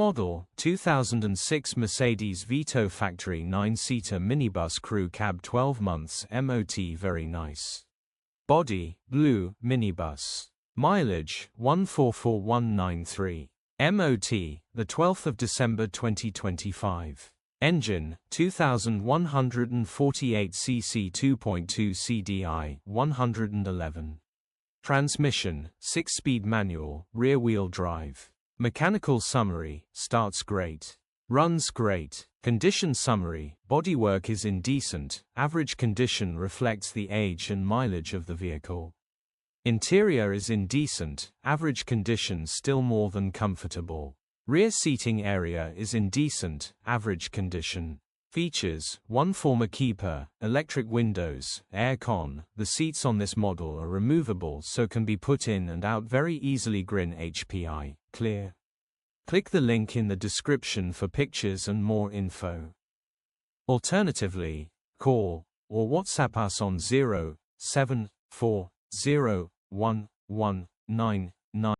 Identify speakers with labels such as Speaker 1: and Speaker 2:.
Speaker 1: model, 2006 Mercedes Vito factory 9-seater minibus crew cab 12 months MOT very nice. Body, blue, minibus. Mileage, 144,193. MOT, the 12th of December 2025. Engine, 2148 cc 2.2 CDI, 111. Transmission, 6-speed manual, rear-wheel drive. Mechanical summary, starts great. Runs great. Condition summary, bodywork is indecent, average condition reflects the age and mileage of the vehicle. Interior is indecent, average condition still more than comfortable. Rear seating area is indecent, average condition. Features, 1 former keeper, electric windows, aircon. The seats on this model are removable so can be put in and out very easily. Grin HPI, clear. Click the link in the description for pictures and more info. Alternatively, call or WhatsApp us on 074011999.